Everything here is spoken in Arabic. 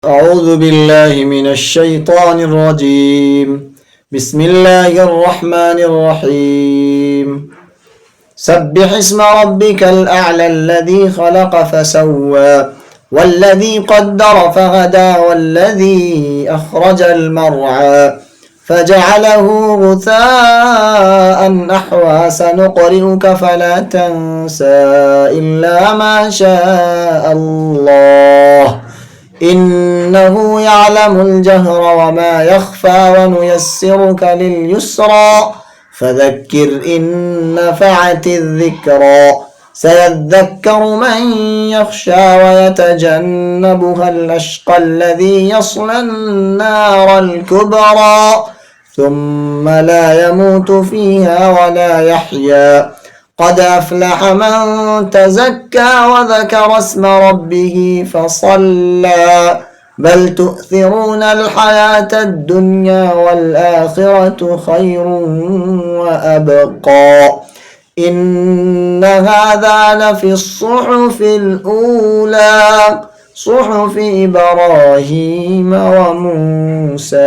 أعوذ بالله من الشيطان الرجيم. بسم الله الرحمن الرحيم. سبح اسم ربك الأعلى الذي خلق فسوى والذي قدر فهدى والذي أخرج المرعى فجعله غثاء أحوى سنقرئك فلا تنسى إلا ما شاء الله إنه يعلم الجهر وما يخفى ونيسرك لليسرى فذكر إن نفعت الذكرى سيذكر من يخشى ويتجنبها الأشقى الذي يصلى النار الكبرى ثم لا يموت فيها ولا يحيا قد أفلح من تزكى وذكر اسم ربه فصلى بل تؤثرون الحياة الدنيا والآخرة خير وأبقى إن هذا لفي الصحف الأولى صحف إبراهيم وموسى.